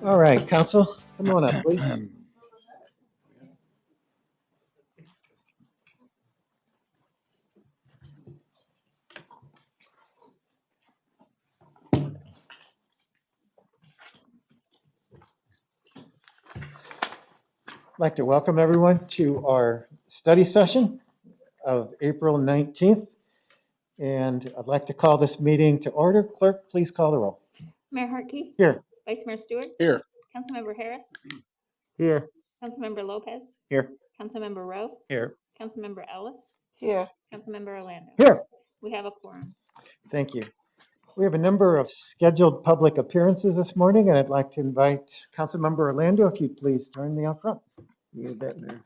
All right, Council, come on up, please. I'd like to welcome everyone to our study session of April 19th. And I'd like to call this meeting to order. Clerk, please call the roll. Mayor Hartke, Here. Vice Mayor Stewart, Here. Councilmember Harris, Here. Councilmember Lopez, Here. Councilmember Rowe, Here. Councilmember Ellis, Here. Councilmember Orlando. Here. We have a quorum. Thank you. We have a number of scheduled public appearances this morning, and I'd like to invite Councilmember Orlando, if you'd please join me up front. You bet, Mayor.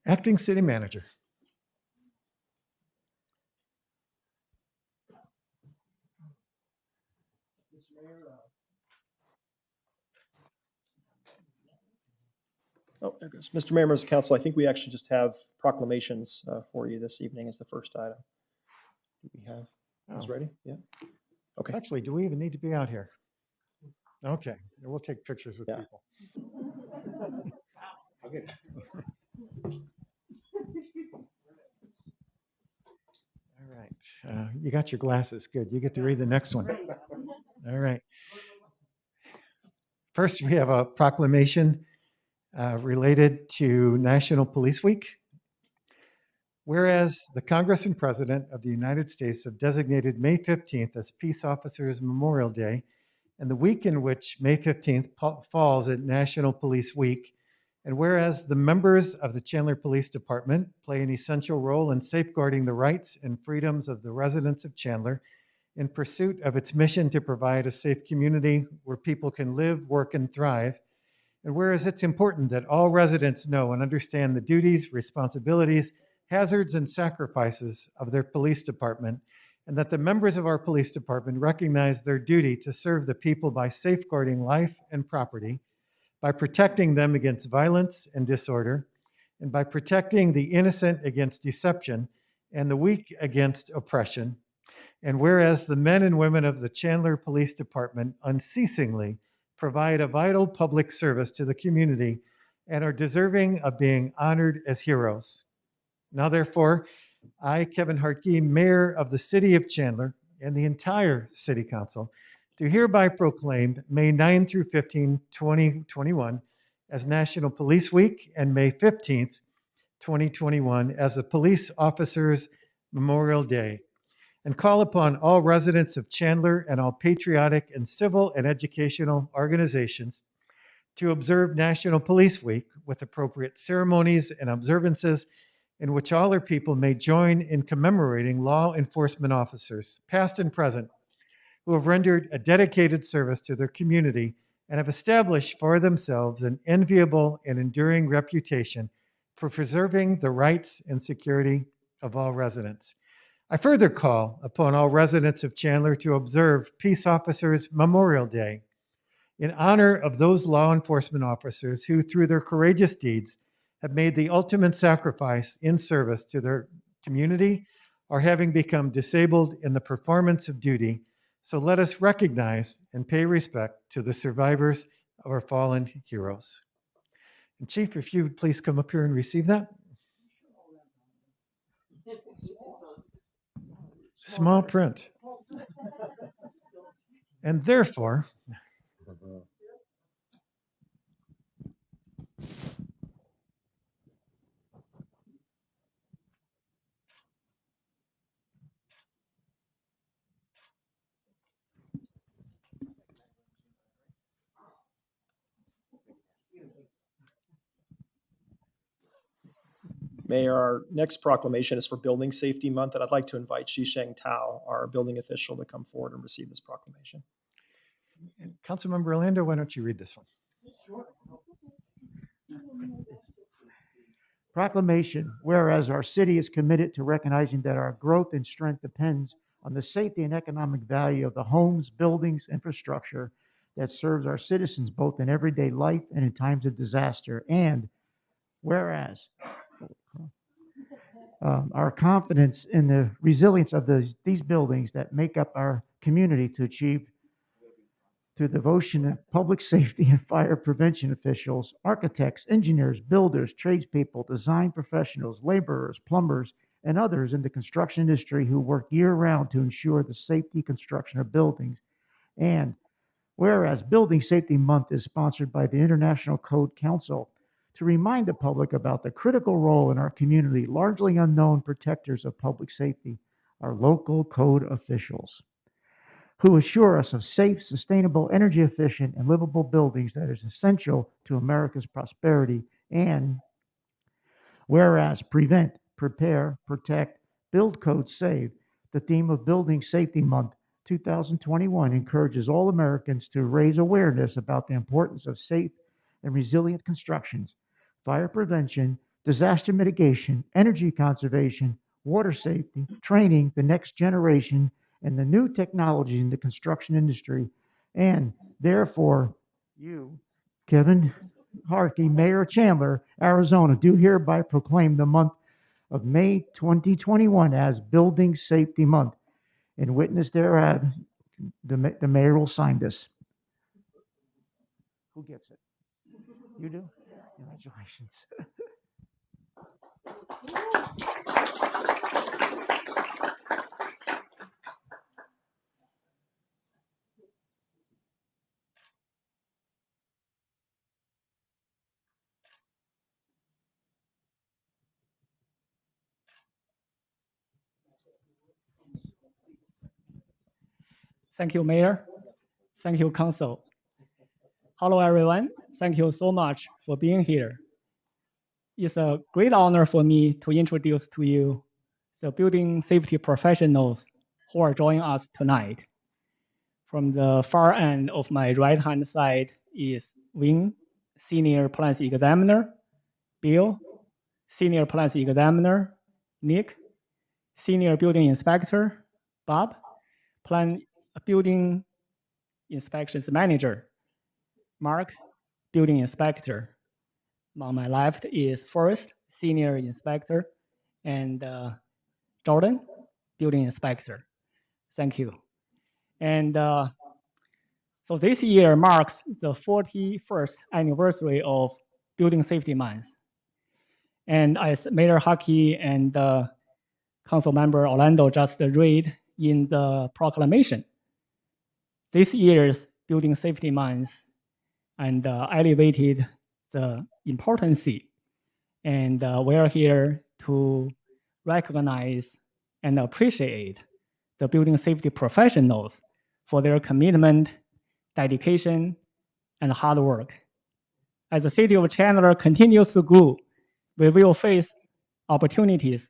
Acting City Manager. Oh, there goes. Mr. Mayor, members of council, I think we actually just have proclamations for you this evening as the first item. Do we have those Oh, ready? Yeah. Okay. actually, do we even need to be out here? Okay, we'll take pictures with Yeah. people. All right, you got your glasses. Good. You get to read the next one. All right. First, we have a proclamation related to National Police Week. Whereas the Congress and President of the United States have designated May 15th as Peace Officers Memorial Day, and the week in which May 15th falls at National Police Week, and whereas the members of the Chandler Police Department play an essential role in safeguarding the rights and freedoms of the residents of Chandler in pursuit of its mission to provide a safe community where people can live, work, and thrive, and whereas it's important that all residents know and understand the duties, responsibilities, hazards, and sacrifices of their police department, and that the members of our police department recognize their duty to serve the people by safeguarding life and property, by protecting them against violence and disorder, and by protecting the innocent against deception and the weak against oppression. And whereas the men and women of the Chandler Police Department unceasingly provide a vital public service to the community and are deserving of being honored as heroes. Now, therefore, I, Kevin Hartke, Mayor of the City of Chandler, and the entire City Council, do hereby proclaim May 9 through 15, 2021 as National Police Week and May 15th, 2021 as the Police Officers Memorial Day, and call upon all residents of Chandler and all patriotic and civil and educational organizations to observe National Police Week with appropriate ceremonies and observances in which all our people may join in commemorating law enforcement officers, past and present, who have rendered a dedicated service to their community and have established for themselves an enviable and enduring reputation for preserving the rights and security of all residents. I further call upon all residents of Chandler to observe Peace Officers Memorial Day in honor of those law enforcement officers who, through their courageous deeds, have made the ultimate sacrifice in service to their community or having become disabled in the performance of duty. So let us recognize and pay respect to the survivors of our fallen heroes. And Chief, if you would please come up here and receive that. Small print. And therefore, Mayor, our next proclamation is for Building Safety Month, and I'd like to invite Shisheng Tao, our building official, to come forward and receive this proclamation. and Councilmember Orlando, why don't you read this one? Proclamation, whereas our city is committed to recognizing that our growth and strength depends on the safety and economic value of the homes, buildings, infrastructure that serves our citizens both in everyday life and in times of disaster. And whereas our confidence in the resilience of these buildings that make up our community to achieve through the devotion of public safety and fire prevention officials, architects, engineers, builders, tradespeople, design professionals, laborers, plumbers, and others in the construction industry who work year-round to ensure the safety construction of buildings. And whereas Building Safety Month is sponsored by the International Code Council to remind the public about the critical role in our community, largely unknown protectors of public safety, our local code officials, who assure us of safe, sustainable, energy efficient, and livable buildings that is essential to America's prosperity. And whereas prevent, prepare, protect, build code, save, the theme of Building Safety Month 2021 encourages all Americans to raise awareness about the importance of safe and resilient constructions, fire prevention, disaster mitigation, energy conservation, water safety, training the next generation, and the new technologies in the construction industry. And therefore, you, Kevin Harkey, Mayor of Chandler, Arizona, do hereby proclaim the month of May 2021 as Building Safety Month. In witness thereof, the mayor will sign this. Who gets it? You do? Congratulations. Thank you, Mayor. Thank you, Council. Hello, everyone. Thank you so much for being here. It's a great honor for me to introduce to you the building safety professionals who are joining us tonight. From the far end of my right-hand side is Wing, Senior Plans Examiner, Bill, Senior Plans Examiner, Nick, Senior Building Inspector, Bob, Building Inspections Manager, Mark, Building Inspector. On my left is Forrest, Senior Inspector, and Jordan, Building Inspector. Thank you. And so this year marks the 41st anniversary of Building Safety Month. And as Mayor Harkey and Council Member Orlando just read in the proclamation, this year's Building Safety Month and elevated the importance. And we are here to recognize and appreciate the building safety professionals for their commitment, dedication, and hard work. As the city of Chandler continues to grow, we will face opportunities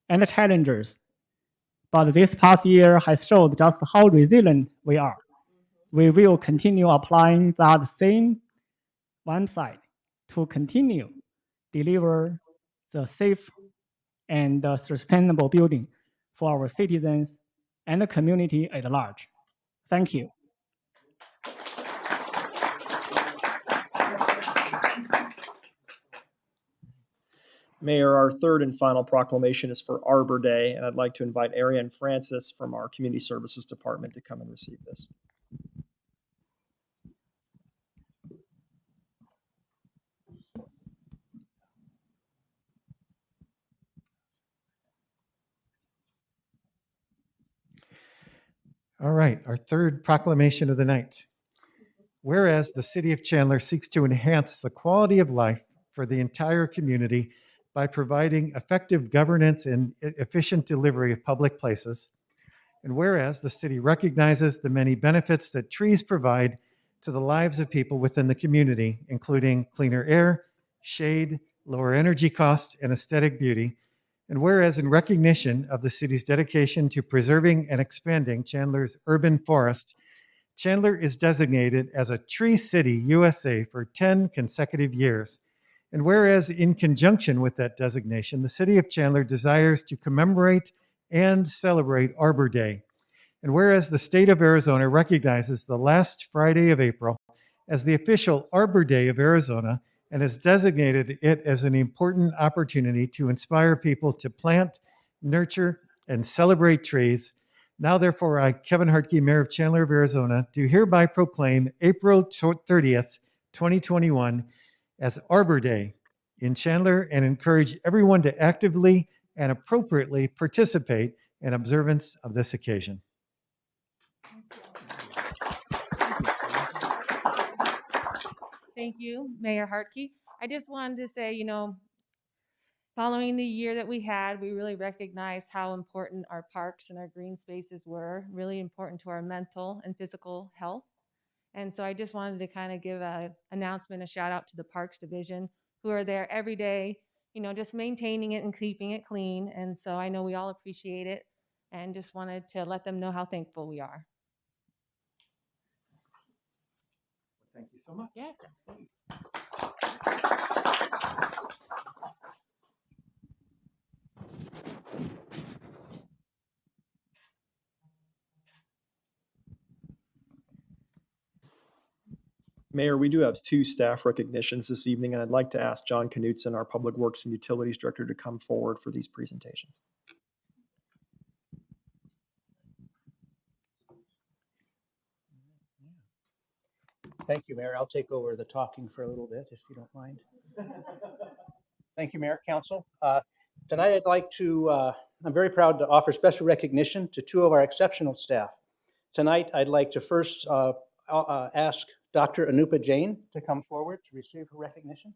and challenges, but this past year has showed just how resilient we are. We will continue applying that same mindset to continue deliver the safe and sustainable building for our citizens and the community at large. Thank you. Mayor, our third and final proclamation is for Arbor Day, and I'd like to invite Ariane Francis from our Community Services Department to come and receive this. All right, our third proclamation of the night. Whereas the city of Chandler seeks to enhance the quality of life for the entire community by providing effective governance and efficient delivery of public places. And whereas the city recognizes the many benefits that trees provide to the lives of people within the community, including cleaner air, shade, lower energy costs, and aesthetic beauty. And whereas in recognition of the city's dedication to preserving and expanding Chandler's urban forest, Chandler is designated as a Tree City USA for 10 consecutive years. And whereas in conjunction with that designation, the city of Chandler desires to commemorate and celebrate Arbor Day. And whereas the state of Arizona recognizes the last Friday of April as the official Arbor Day of Arizona and has designated it as an important opportunity to inspire people to plant, nurture, and celebrate trees. Now, therefore, I, Kevin Hartke, Mayor of Chandler of Arizona, do hereby proclaim April 30th, 2021 as Arbor Day in Chandler and encourage everyone to actively and appropriately participate in observance of this occasion. Thank you, Mayor Hartke. I just wanted to say, following the year that we had, we really recognized how important our parks and our green spaces were, really important to our mental and physical health. And so I just wanted to kind of give an announcement, a shout out to the Parks Division, who are there every day, just maintaining it and keeping it clean. And so I know we all appreciate it and just wanted to let them know how thankful we are. Thank you so much. Yes, absolutely. Mayor, we do have two staff recognitions this evening, and I'd like to ask John Knutson, our Public Works and Utilities Director, to come forward for these presentations. Thank you, Mayor. I'll take over the talking for a little bit, if you don't mind. Thank you, Mayor, Council. Tonight, I'm very proud to offer special recognition to two of our exceptional staff. Tonight, I'd like to first ask Dr. Anupa Jain to come forward to receive her recognition.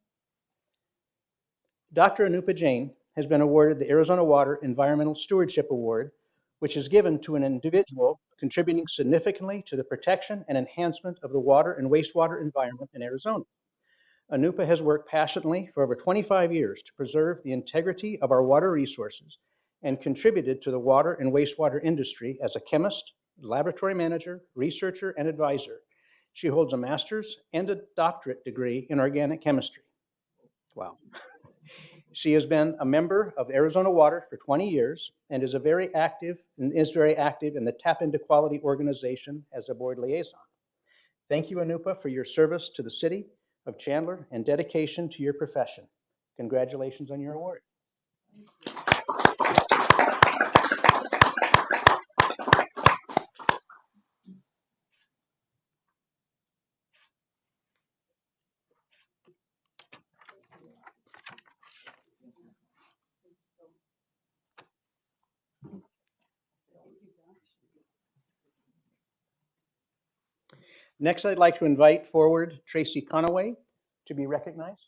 Dr. Anupa Jain has been awarded the Arizona Water Environmental Stewardship Award, which is given to an individual contributing significantly to the protection and enhancement of the water and wastewater environment in Arizona. Anupa has worked passionately for over 25 years to preserve the integrity of our water resources and contributed to the water and wastewater industry as a chemist, laboratory manager, researcher, and advisor. She holds a master's and a doctorate degree in organic chemistry. Wow. She has been a member of Arizona Water for 20 years and is very active in the Tap Into Quality organization as a board liaison. Thank you, Anupa, for your service to the city of Chandler and dedication to your profession. Congratulations on your award. Next, I'd like to invite forward Tracy Conaway to be recognized.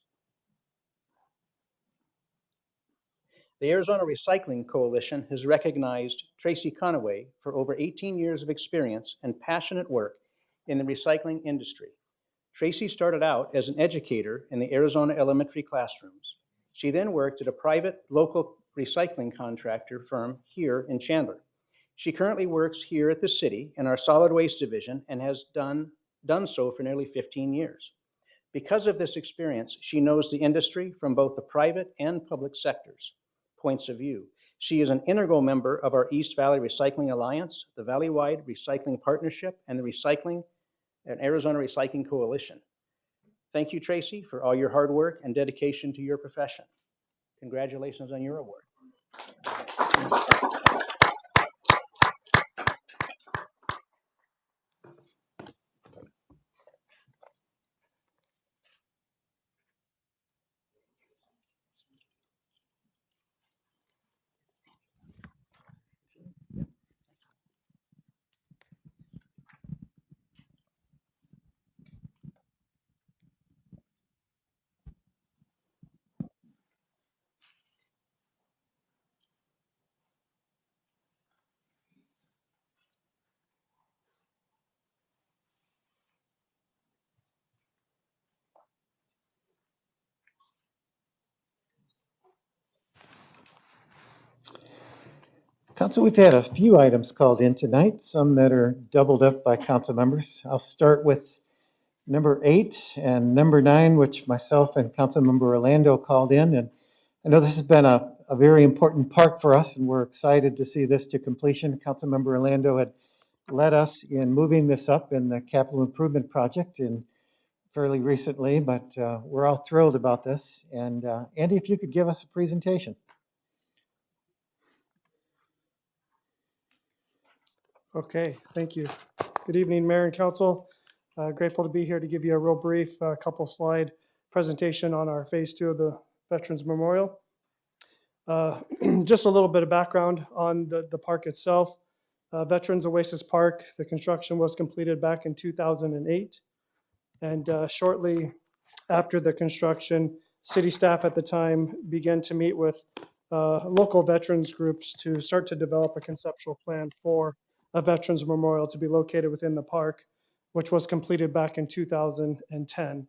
The Arizona Recycling Coalition has recognized Tracy Conaway for over 18 years of experience and passionate work in the recycling industry. Tracy started out as an educator in the Arizona elementary classrooms. She then worked at a private local recycling contractor firm here in Chandler. She currently works here at the city in our solid waste division and has done so for nearly 15 years. Because of this experience, she knows the industry from both the private and public sectors' points of view. She is an integral member of our East Valley Recycling Alliance, the Valley-wide Recycling Partnership, and the Arizona Recycling Coalition. Thank you, Tracy, for all your hard work and dedication to your profession. Congratulations on your award. Council, we've had a few items called in tonight, some that are doubled up by council members. I'll start with number 8 and number 9, which myself and Councilmember Orlando called in. And I know this has been a very important park for us, and we're excited to see this to completion. Councilmember Orlando had led us in moving this up in the capital improvement project in fairly recently, but we're all thrilled about this. And Andy, if you could give us a presentation. Okay, thank you. Good evening, Mayor and Council. Grateful to be here to give you a real brief couple slide presentation on our phase 2 of the Veterans Memorial. Just a little bit of background on the park itself. Veterans Oasis Park, the construction was completed back in 2008. And shortly after the construction, city staff at the time began to meet with local veterans groups to start to develop a conceptual plan for a Veterans Memorial to be located within the park, which was completed back in 2010.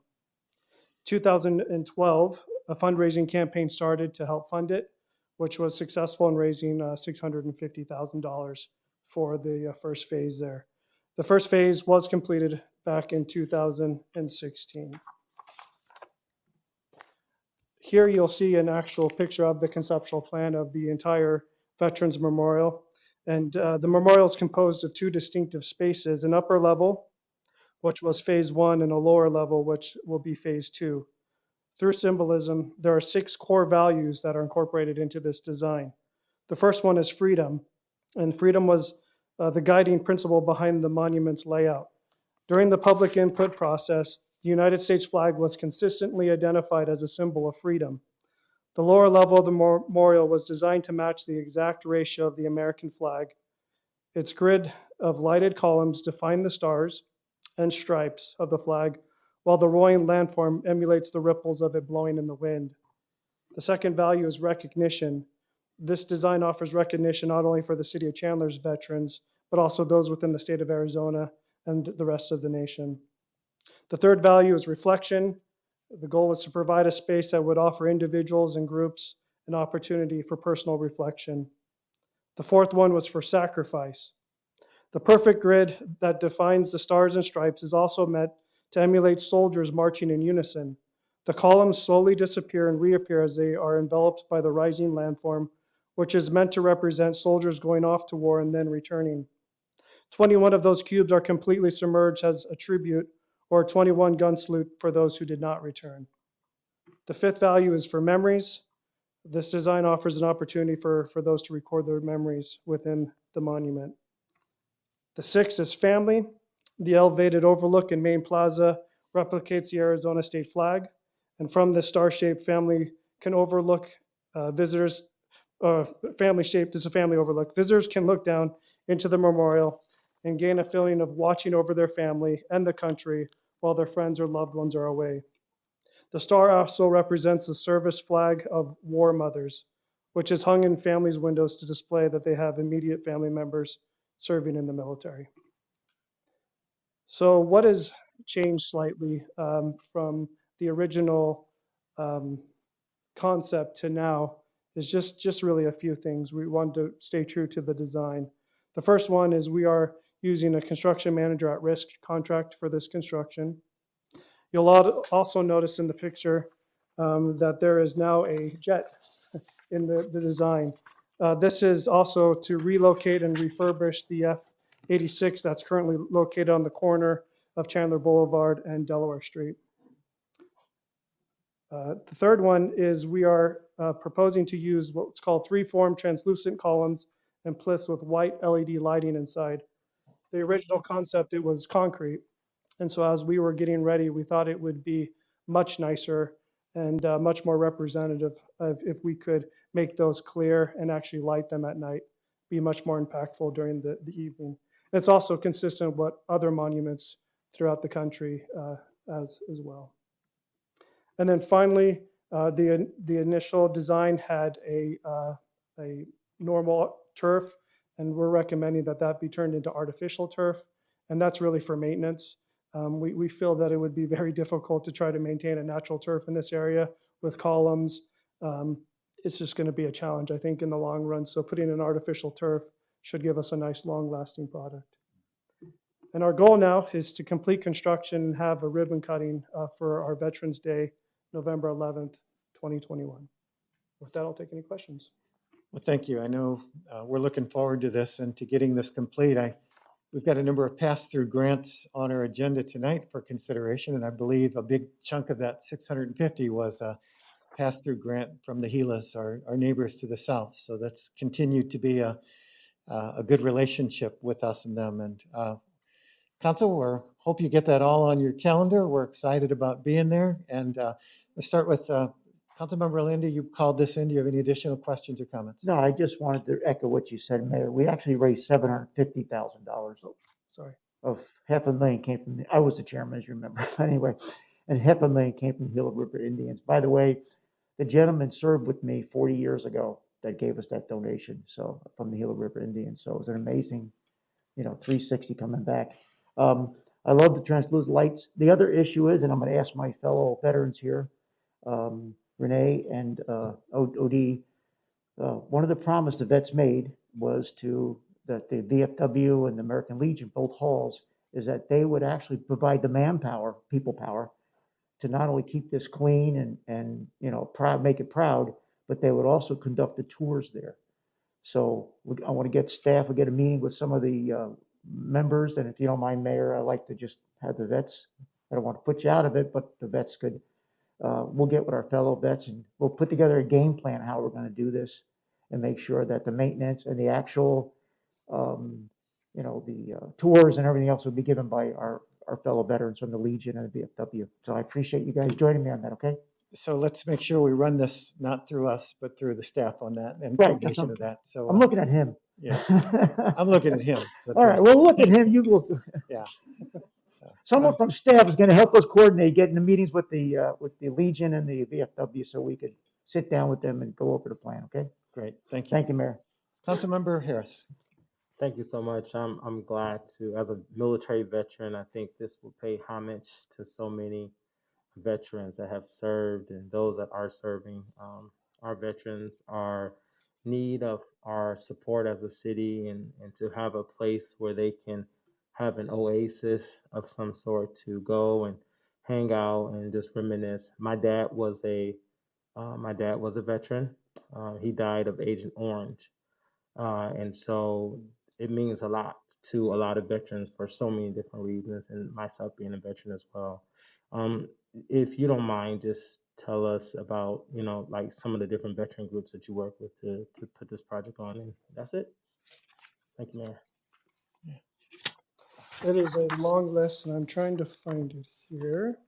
2012, a fundraising campaign started to help fund it, which was successful in raising $650,000 for the first phase there. The first phase was completed back in 2016. Here you'll see an actual picture of the conceptual plan of the entire Veterans Memorial. And the memorial is composed of 2 distinctive spaces, an upper level, which was phase 1, and a lower level, which will be phase 2. Through symbolism, there are 6 core values that are incorporated into this design. The first one is freedom, and freedom was the guiding principle behind the monument's layout. During the public input process, the United States flag was consistently identified as a symbol of freedom. The lower level of the memorial was designed to match the exact ratio of the American flag. Its grid of lighted columns define the stars and stripes of the flag, while the roaring landform emulates the ripples of it blowing in the wind. The second value is recognition. This design offers recognition not only for the city of Chandler's veterans, but also those within the state of Arizona and the rest of the nation. The third value is reflection. The goal was to provide a space that would offer individuals and groups an opportunity for personal reflection. The fourth one was for sacrifice. The perfect grid that defines the stars and stripes is also meant to emulate soldiers marching in unison. The columns slowly disappear and reappear as they are enveloped by the rising landform, which is meant to represent soldiers going off to war and then returning. 21 of those cubes are completely submerged as a tribute, or 21 gun salute for those who did not return. The fifth value is for memories. This design offers an opportunity for those to record their memories within the monument. The sixth is family. The elevated overlook in Main Plaza replicates the Arizona state flag, and from the star-shaped family can overlook visitors. Family-shaped is a family overlook. Visitors can look down into the memorial and gain a feeling of watching over their family and the country while their friends or loved ones are away. The star also represents the service flag of war mothers, which is hung in families' windows to display that they have immediate family members serving in the military. So what has changed slightly from the original concept to now is just really a few things. We wanted to stay true to the design. The first one is we are using a construction manager at risk contract for this construction. You'll also notice in the picture that there is now a jet in the design. This is also to relocate and refurbish the F-86 that's currently located on the corner of Chandler Boulevard and Delaware Street. The third one is we are proposing to use what's called three-form translucent columns and plisks with white LED lighting inside. The original concept, it was concrete. And so as we were getting ready, we thought it would be much nicer and much more representative of if we could make those clear and actually light them at night, be much more impactful during the evening. And it's also consistent with what other monuments throughout the country as well. And then finally, the initial design had a normal turf, and we're recommending that that be turned into artificial turf, and that's really for maintenance. We feel that it would be very difficult to try to maintain a natural turf in this area with columns. It's just going to be a challenge, I think, in the long run. So putting an artificial turf should give us a nice, long-lasting product. And our goal now is to complete construction and have a ribbon cutting for our Veterans Day, November 11th, 2021. With that, I'll take any questions. Well, thank you. I know we're looking forward to this and to getting this complete. We've got a number of pass-through grants on our agenda tonight for consideration, and I believe a big chunk of that 650 was a pass-through grant from the Gilas, our neighbors to the south. So that's continued to be a good relationship with us and them. And Council, we hope you get that all on your calendar. We're excited about being there. And let's start with Councilmember Linda. You called this in. Do you have any additional questions or comments? No, I just wanted to echo what you said, Mayor. We actually raised $750,000. Sorry. Of $500,000 came from I was the chairman, as you remember. Anyway, and $500,000 came from the Gila River Indians. By the way, the gentleman served with me 40 years ago that gave us that donation. So from the Gila River Indians. So it was an amazing, 360 coming back. I love the translucent lights. The other issue is, and I'm going to ask my fellow veterans here, Renee and Odie, one of the promises the vets made was that the VFW and the American Legion, both halls, is that they would actually provide the manpower, people power, to not only keep this clean and proud, make it proud, but they would also conduct the tours there. So I want to get staff, we'll get a meeting with some of the members, and if you don't mind, Mayor, I'd like to just have the vets, I don't want to put you out of it, but the vets could, we'll get with our fellow vets and we'll put together a game plan how we're going to do this and make sure that the maintenance and the actual, the tours and everything else will be given by our fellow veterans from the Legion and the VFW. So I appreciate you guys joining me on that, okay? So let's make sure we run this not through us, but through the staff on that and Right, coordination of that. So I'm looking at him. yeah, I'm looking at him. All right, well, look at him, you look. Yeah. Someone from staff is going to help us coordinate getting the meetings with the Legion and the VFW so we could sit down with them and go over the plan, okay? Great. Thank you. Thank you, Mayor. Councilmember Harris. Thank you so much. I'm glad to, as a military veteran, I think this will pay homage to so many veterans that have served and those that are serving. Our veterans are in need of our support as a city and to have a place where they can have an oasis of some sort to go and hang out and just reminisce. My dad was a veteran. He died of Agent Orange. And so it means a lot to a lot of veterans for so many different reasons, and myself being a veteran as well. If you don't mind, just tell us about, like some of the different veteran groups that you work with to put this project on, and that's it. Thank you, Mayor. It is a long list, and I'm trying to find it here.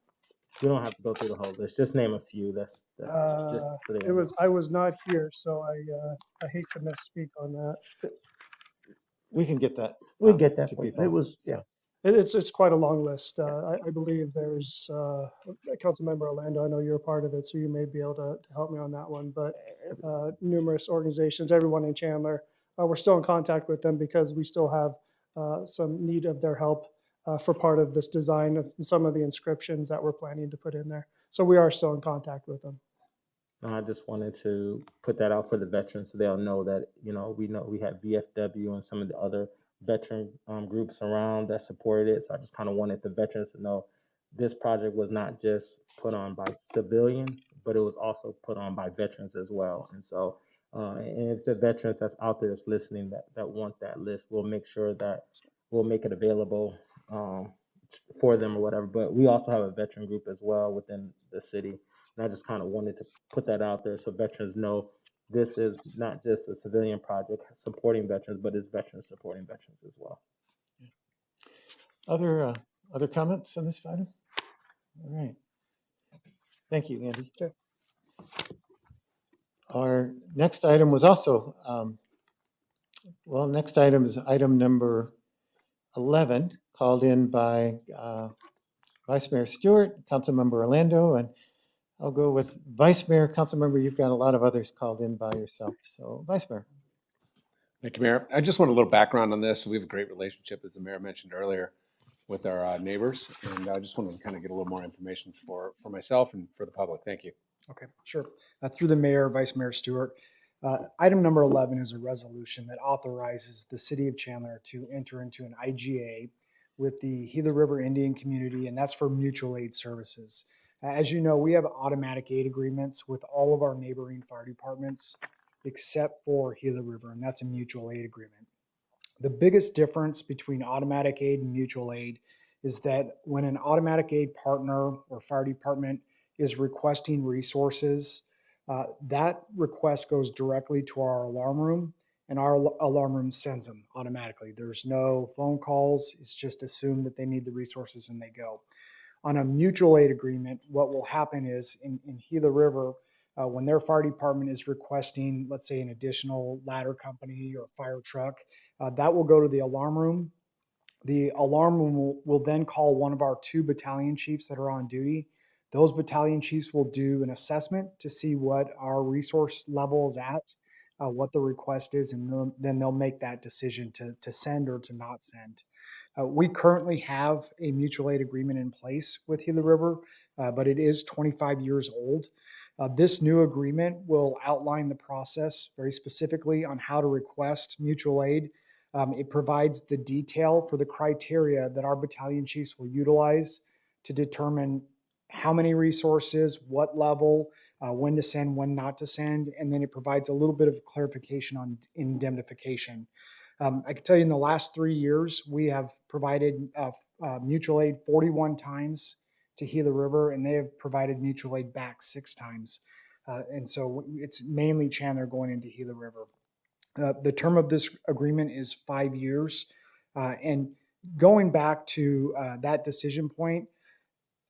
You don't have to go through the whole list. Just name a few. That's just so they know. I was not here, so I hate to misspeak on that. We can get that. We'll get that. to for you. people. It was, So, yeah. It's quite a long list. I believe there's Councilmember Orlando. I know you're a part of it, so you may be able to help me on that one. But numerous organizations, everyone in Chandler, we're still in contact with them because we still have some need of their help for part of this design of some of the inscriptions that we're planning to put in there. So we are still in contact with them. I just wanted to put that out for the veterans so they'll know that, we know we had VFW and some of the other veteran groups around that supported it. So I just kind of wanted the veterans to know this project was not just put on by civilians, but it was also put on by veterans as well. And so, and if the veterans that's out there that's listening that want that list, we'll make sure that we'll make it available for them or whatever. But we also have a veteran group as well within the city. And I just kind of wanted to put that out there so veterans know this is not just a civilian project supporting veterans, but it's veterans supporting veterans as well. Other comments on this item? All right. Thank you, Andy. Okay. Our next item was also, next item is item number 11, called in by Vice Mayor Stewart, Councilmember Orlando, and I'll go with Vice Mayor. Councilmember, you've got a lot of others called in by yourself. So Vice Mayor. Thank you, Mayor. I just want a little background on this. We have a great relationship, as the mayor mentioned earlier, with our neighbors, and I just wanted to kind of get a little more information for myself and for the public. Thank you. Okay, sure. Through the mayor, Vice Mayor Stewart, item number 11 is a resolution that authorizes the city of Chandler to enter into an IGA with the Gila River Indian community, and that's for mutual aid services. As you know, we have automatic aid agreements with all of our neighboring fire departments except for Gila River, and that's a mutual aid agreement. The biggest difference between automatic aid and mutual aid is that when an automatic aid partner or fire department is requesting resources, that request goes directly to our alarm room, and our alarm room sends them automatically. There's no phone calls. It's just assumed that they need the resources and they go. On a mutual aid agreement, what will happen is in Gila River, when their fire department is requesting, let's say, an additional ladder company or fire truck, that will go to the alarm room. The alarm room will then call one of our 2 battalion chiefs that are on duty. Those battalion chiefs will do an assessment to see what our resource level is at, what the request is, and then they'll make that decision to send or to not send. We currently have a mutual aid agreement in place with Gila River, but it is 25 years old. This new agreement will outline the process very specifically on how to request mutual aid. It provides the detail for the criteria that our battalion chiefs will utilize to determine how many resources, what level, when to send, when not to send, and then it provides a little bit of clarification on indemnification. I can tell you in the last 3 years, we have provided mutual aid 41 times to Gila River, and they have provided mutual aid back 6 times. And so it's mainly Chandler going into Gila River. The term of this agreement is 5 years. And going back to that decision point,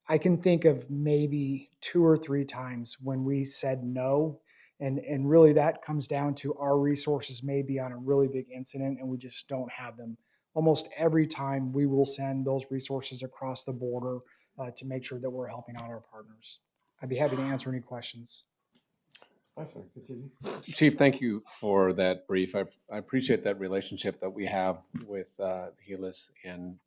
I can think of maybe 2 or 3 times when we said no. And really that comes down to our resources may be on a really big incident and we just don't have them. Almost every time we will send those resources across the border to make sure that we're helping out our partners. I'd be happy to answer any questions. Chief, thank you for that brief. I appreciate that relationship that we have with Gilas and,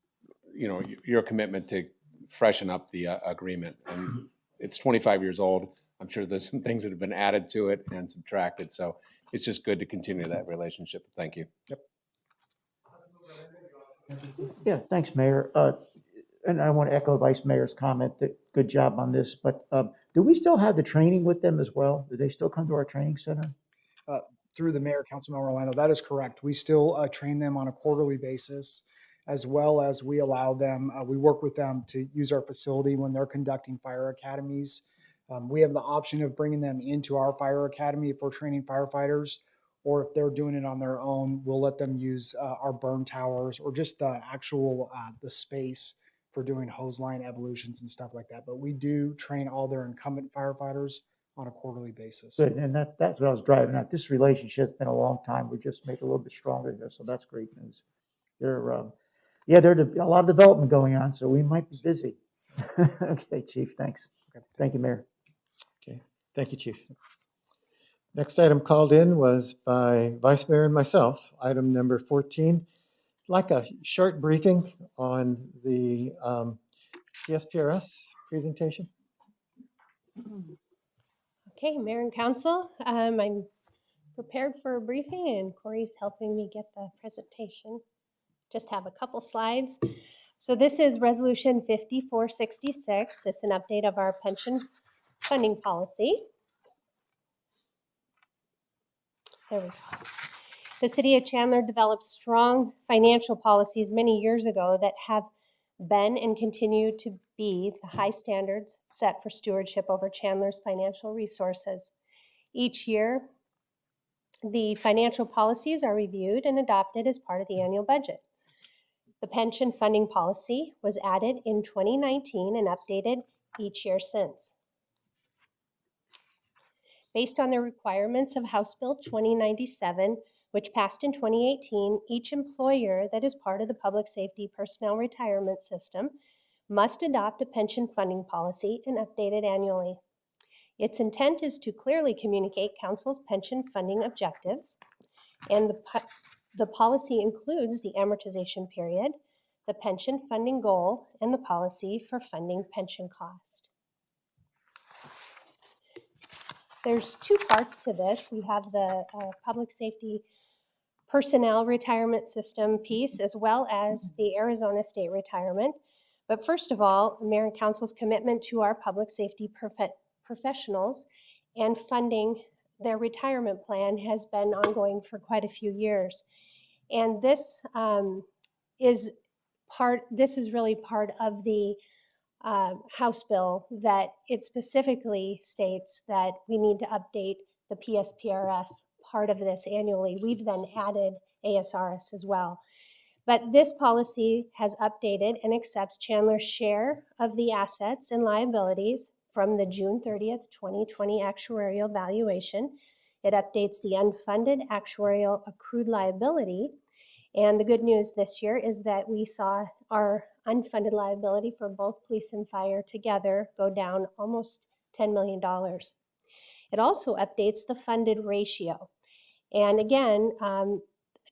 your commitment to freshen up the agreement. And it's 25 years old. I'm sure there's some things that have been added to it and subtracted. So it's just good to continue that relationship. Thank you. Yep. Yeah, thanks, Mayor. And I want to echo Vice Mayor's comment that good job on this, but do we still have the training with them as well? Do they still come to our training center? Through the mayor, Councilmember Orlando, that is correct. We still train them on a quarterly basis, as well as we allow them, we work with them to use our facility when they're conducting fire academies. We have the option of bringing them into our fire academy if we're training firefighters, or if they're doing it on their own, we'll let them use our burn towers or just the actual, the space for doing hose line evolutions and stuff like that. But we do train all their incumbent firefighters on a quarterly basis. Good, and that's what I was driving at. This relationship's been a long time. We just make it a little bit stronger here, so that's great news. There's a lot of development going on, so we might be busy. Okay, Chief, thanks. Okay. Thank you, Mayor. Okay, thank you, Chief. Next item called in was by Vice Mayor and myself, item number 14. I'd like a short briefing on the CSPRS presentation. Okay, Mayor and Council, I'm prepared for a briefing and Corey's helping me get the presentation. Just have a couple slides. So this is Resolution 5466. It's an update of our pension funding policy. There we go. The City of Chandler developed strong financial policies many years ago that have been and continue to be the high standards set for stewardship over Chandler's financial resources. Each year, the financial policies are reviewed and adopted as part of the annual budget. The pension funding policy was added in 2019 and updated each year since. Based on the requirements of House Bill 2097, which passed in 2018, each employer that is part of the public safety personnel retirement system must adopt a pension funding policy and update it annually. Its intent is to clearly communicate Council's pension funding objectives, and the policy includes the amortization period, the pension funding goal, and the policy for funding pension cost. There's two parts to this. We have the public safety personnel retirement system piece, as well as the Arizona State Retirement. But first of all, Mayor and Council's commitment to our public safety professionals and funding their retirement plan has been ongoing for quite a few years. And this is really part of the House bill that it specifically states that we need to update the PSPRS part of this annually. We've then added ASRS as well. But this policy has updated and accepts Chandler's share of the assets and liabilities from the June 30th, 2020 actuarial valuation. It updates the unfunded actuarial accrued liability. And the good news this year is that we saw our unfunded liability for both police and fire together go down almost $10 million. It also updates the funded ratio. And again,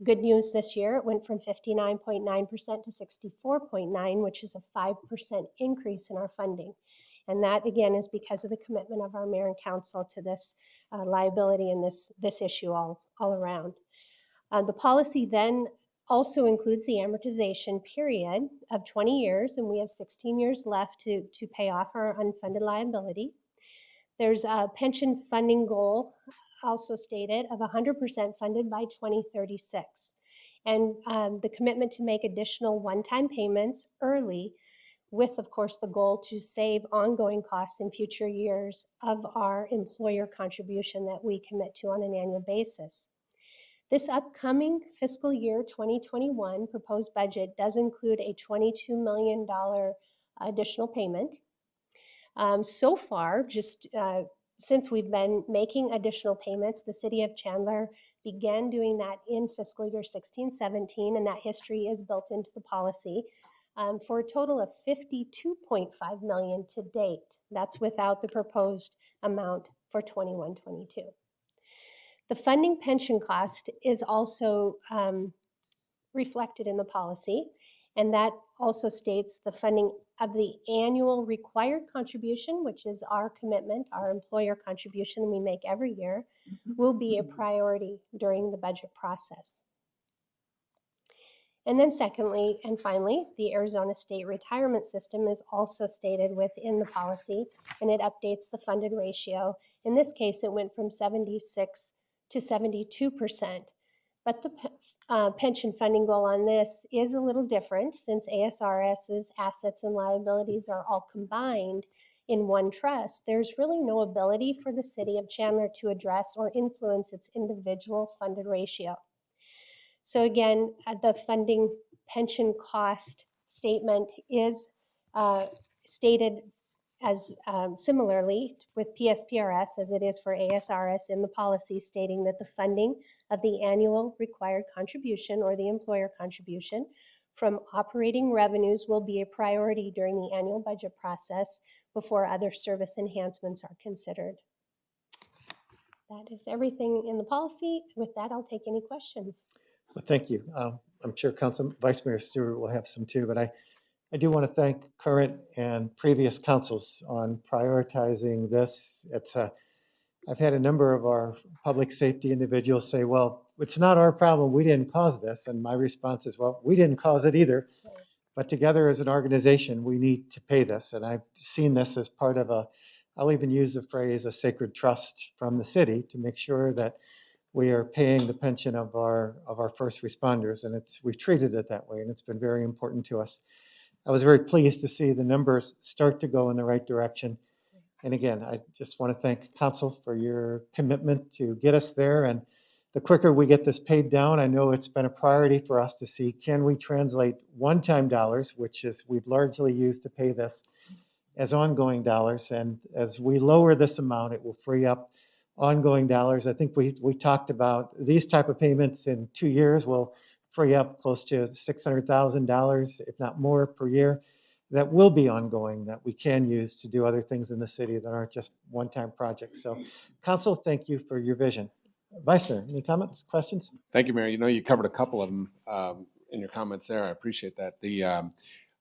good news this year, it went from 59.9% to 64.9%, which is a 5% increase in our funding. And that, again, is because of the commitment of our mayor and council to this liability and this issue all around. The policy then also includes the amortization period of 20 years, and we have 16 years left to pay off our unfunded liability. There's a pension funding goal also stated of 100% funded by 2036. And the commitment to make additional one-time payments early with, of course, the goal to save ongoing costs in future years of our employer contribution that we commit to on an annual basis. This upcoming fiscal year 2021 proposed budget does include a $22 million additional payment. So far, just since we've been making additional payments, the City of Chandler began doing that in fiscal year 16-17, and that history is built into the policy for a total of $52.5 million to date. That's without the proposed amount for 21-22. The funding pension cost is also reflected in the policy, and that also states the funding of the annual required contribution, which is our commitment, our employer contribution we make every year, will be a priority during the budget process. And then secondly, and finally, the Arizona State Retirement System is also stated within the policy, and it updates the funded ratio. In this case, it went from 76 to 72%. But the pension funding goal on this is a little different since ASRS's assets and liabilities are all combined in one trust. There's really no ability for the City of Chandler to address or influence its individual funded ratio. So again, the funding pension cost statement is stated as similarly with PSPRS as it is for ASRS in the policy, stating that the funding of the annual required contribution or the employer contribution from operating revenues will be a priority during the annual budget process before other service enhancements are considered. That is everything in the policy. With that, I'll take any questions. Well, thank you. I'm sure Vice Mayor Stewart will have some too, but I do want to thank current and previous councils on prioritizing this. It's I've had a number of our public safety individuals say, well, it's not our problem. We didn't cause this. And my response is, well, we didn't cause it either. But together as an organization, we need to pay this. And I've seen this as part of I'll even use the phrase, a sacred trust from the city to make sure that we are paying the pension of our first responders. And we've treated it that way. And it's been very important to us. I was very pleased to see the numbers start to go in the right direction. And again, I just want to thank council for your commitment to get us there. And the quicker we get this paid down, I know it's been a priority for us to see, can we translate one-time dollars, which is we've largely used to pay this, as ongoing dollars. And as we lower this amount, it will free up ongoing dollars. I think we talked about these type of payments in 2 years will free up close to $600,000, if not more, per year. That will be ongoing, that we can use to do other things in the city that aren't just one-time projects. So council, thank you for your vision. Vice Mayor, any comments, questions? Thank you, Mayor. You know, you covered a couple of them in your comments there. I appreciate that.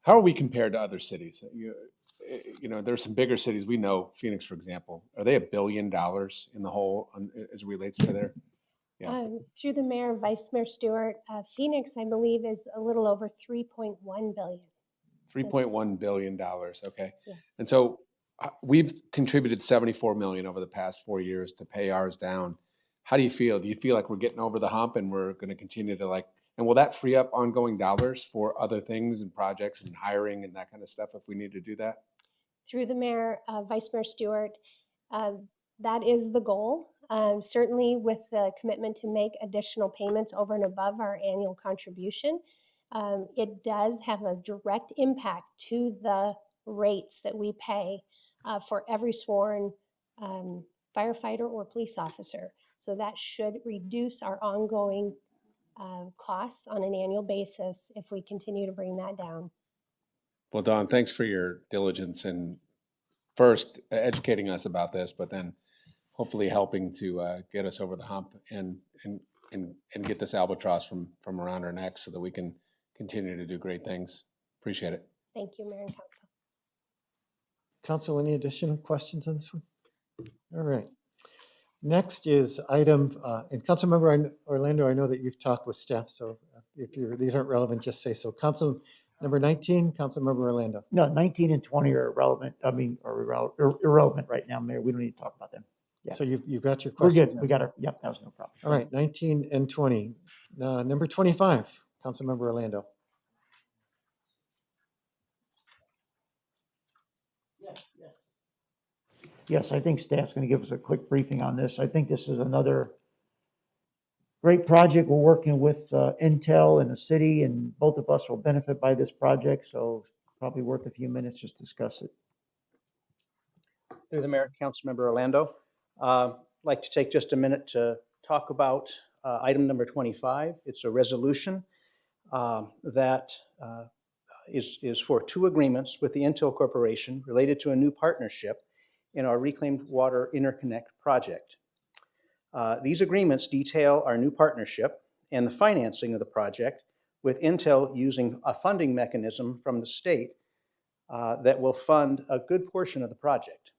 How are we compared to other cities? You know, there's some bigger cities we know, Phoenix, for example. Are they $1 billion in the whole as it relates to their? Yeah. Through the mayor, Vice Mayor Stewart, Phoenix, I believe, is a little over 3.1 billion. $3.1 billion. Okay. Yes. And so we've contributed 74 million over the past 4 years to pay ours down. How do you feel? Do you feel like we're getting over the hump and we're going to continue to and will that free up ongoing dollars for other things and projects and hiring and that kind of stuff if we need to do that? Through the mayor, Vice Mayor Stewart, that is the goal. Certainly with the commitment to make additional payments over and above our annual contribution, it does have a direct impact to the rates that we pay for every sworn firefighter or police officer. So that should reduce our ongoing costs on an annual basis if we continue to bring that down. Well, Dawn, thanks for your diligence and first educating us about this, but then hopefully helping to get us over the hump and get this albatross from around our necks so that we can continue to do great things. Appreciate it. Thank you, Mayor and Council. Council, any additional questions on this one? All right. Next is item, and Councilmember Orlando, I know that you've talked with staff, so if these aren't relevant, just say so. Council number 19, Councilmember Orlando. No, 19 and 20 are irrelevant. I mean, are irrelevant right now, Mayor. We don't need to talk about them. Yeah. So you've got your We're questions. good. We got our, yep, that was no problem. All right, 19 and 20. Number 25, Councilmember Orlando. Yes, I think staff's going to give us a quick briefing on this. I think this is another great project. We're working with Intel and the city, and both of us will benefit by this project. So probably worth a few minutes just to discuss it. Through the mayor, Councilmember Orlando. I'd like to take just a minute to talk about item number 25. It's a resolution that is for 2 agreements with the Intel Corporation related to a new partnership in our Reclaimed Water Interconnect project. These agreements detail our new partnership and the financing of the project, with Intel using a funding mechanism from the state that will fund a good portion of the project.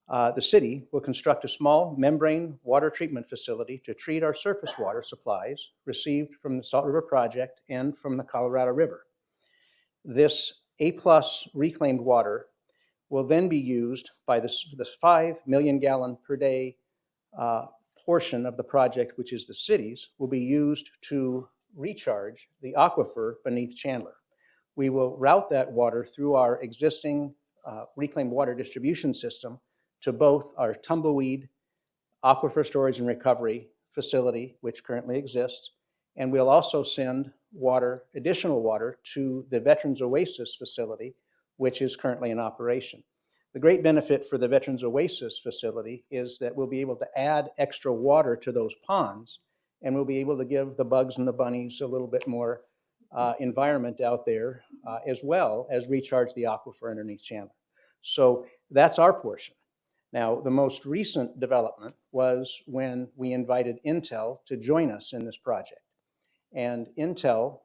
The city will construct a small membrane water treatment facility to treat our surface water supplies received from the Salt River Project and from the Colorado River. This A+ reclaimed water will then be used by the 5 million gallon per day portion of the project, which is the city's, will be used to recharge the aquifer beneath Chandler. We will route that water through our existing reclaimed water distribution system to both our Tumbleweed Aquifer Storage and Recovery facility, which currently exists, and we'll also send water, additional water, to the Veterans Oasis facility, which is currently in operation. The great benefit for the Veterans Oasis facility is that we'll be able to add extra water to those ponds, and we'll be able to give the bugs and the bunnies a little bit more environment out there, as well as recharge the aquifer underneath Chandler. So that's our portion. Now, the most recent development was when we invited Intel to join us in this project. And Intel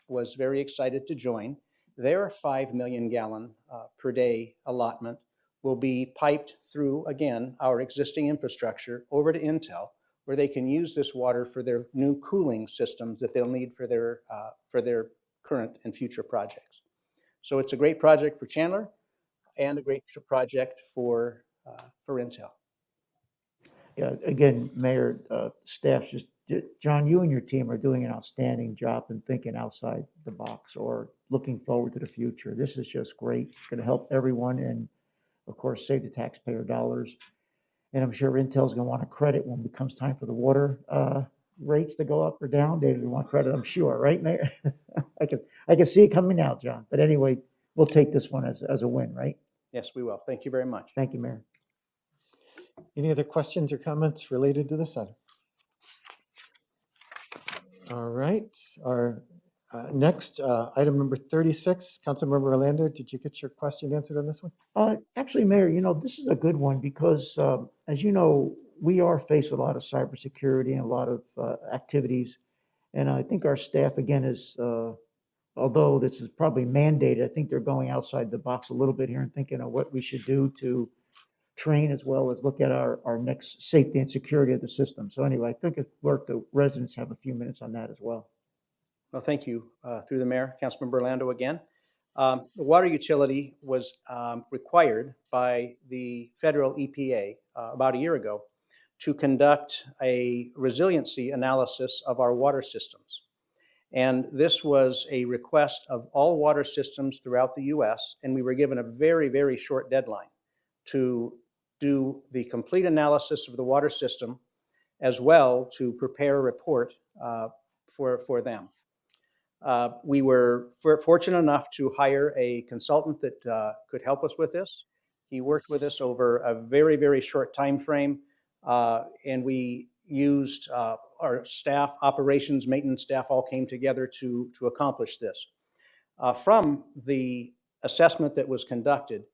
was very excited to join. Their 5 million gallon per day allotment will be piped through, again, our existing infrastructure over to Intel, where they can use this water for their new cooling systems that they'll need for their current and future projects. So it's a great project for Chandler and a great project for Intel. Yeah, again, Mayor, staff, John, you and your team are doing an outstanding job in thinking outside the box or looking forward to the future. This is just great. It's going to help everyone and, of course, save the taxpayer dollars. And I'm sure Intel's going to want a credit when it comes time for the water rates to go up or down. They want credit, I'm sure, right, Mayor? I can see it coming out, John. But anyway, we'll take this one as a win, right? Yes, we will. Thank you very much. Thank you, Mayor. Any other questions or comments related to this item? All right, our next item number 36, Councilmember Orlando, did you get your question answered on this one? Actually, Mayor, this is a good one because, as you know, we are faced with a lot of cybersecurity and a lot of activities. And I think our staff, again, is, although this is probably mandated, I think they're going outside the box a little bit here and thinking of what we should do to train as well as look at our next safety and security of the system. So anyway, I think it's worth the residents have a few minutes on that as well. Well, thank you. Through the mayor, Councilmember Orlando again. The water utility was required by the federal EPA about a year ago to conduct a resiliency analysis of our water systems. And this was a request of all water systems throughout the US, and we were given a very, very short deadline to do the complete analysis of the water system, as well to prepare a report for them. We were fortunate enough to hire a consultant that could help us with this. He worked with us over a very, very short time frame, and we used our staff, operations, maintenance staff all came together to accomplish this. From the assessment that was conducted,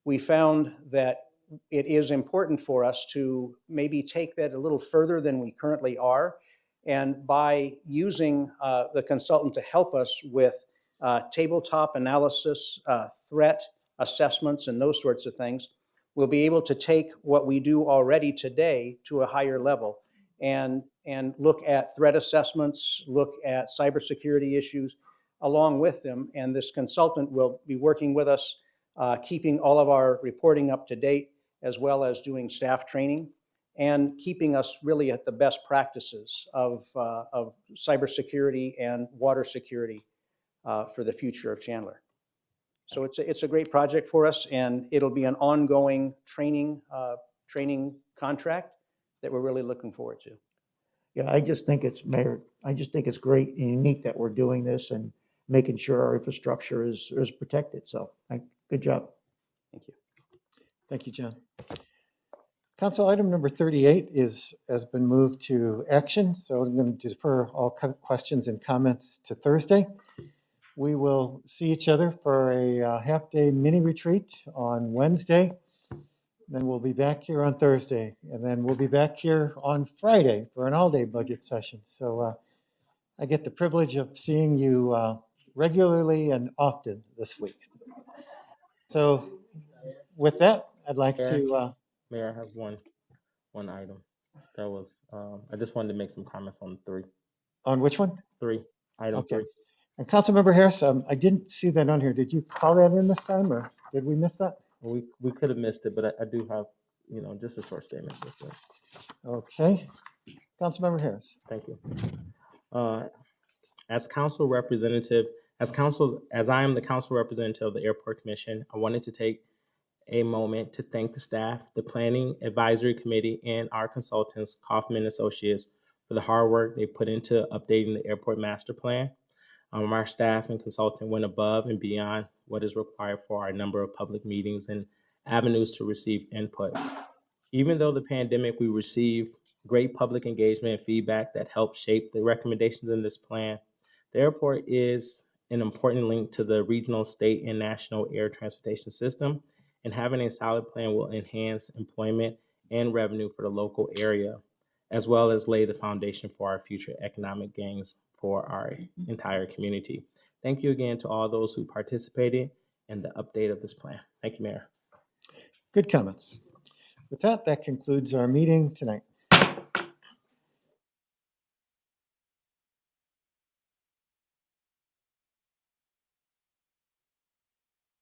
we found that it is important for us to maybe take that a little further than we currently are. And by using the consultant to help us with tabletop analysis, threat assessments, and those sorts of things, we'll be able to take what we do already today to a higher level and look at threat assessments, look at cybersecurity issues along with them. And this consultant will be working with us, keeping all of our reporting up to date, as well as doing staff training and keeping us really at the best practices of cybersecurity and water security for the future of Chandler. So it's a great project for us, and it'll be an ongoing training contract that we're really looking forward to. Yeah, I just think it's, Mayor, I just think it's great and unique that we're doing this and making sure our infrastructure is protected. So good job. Thank you. Thank you, John. Council item number 38 has been moved to action, so I'm going to defer all questions and comments to Thursday. We will see each other for a half-day mini retreat on Wednesday. Then we'll be back here on Thursday, and then we'll be back here on Friday for an all-day budget session. So I get the privilege of seeing you regularly and often this week. So with that, I'd like to... Mayor, I have one item. That was, I just wanted to make some comments on 3. On which one? 3, item 3. And Councilmember Harris, I didn't see that on here. Did you call that in this time, or did we miss that? We could have missed it, but I do have, just a short statement. Okay. Councilmember Harris. Thank you. As I am the council representative of the Airport Commission, I wanted to take a moment to thank the staff, the Planning Advisory Committee, and our consultants, Kaufman Associates, for the hard work they put into updating the airport master plan. Our staff and consultant went above and beyond what is required for our number of public meetings and avenues to receive input. Even though the pandemic, we received great public engagement and feedback that helped shape the recommendations in this plan. The airport is an important link to the regional, state, and national air transportation system, and having a solid plan will enhance employment and revenue for the local area, as well as lay the foundation for our future economic gains for our entire community. Thank you again to all those who participated in the update of this plan. Thank you, Mayor. Good comments. With that, that concludes our meeting tonight.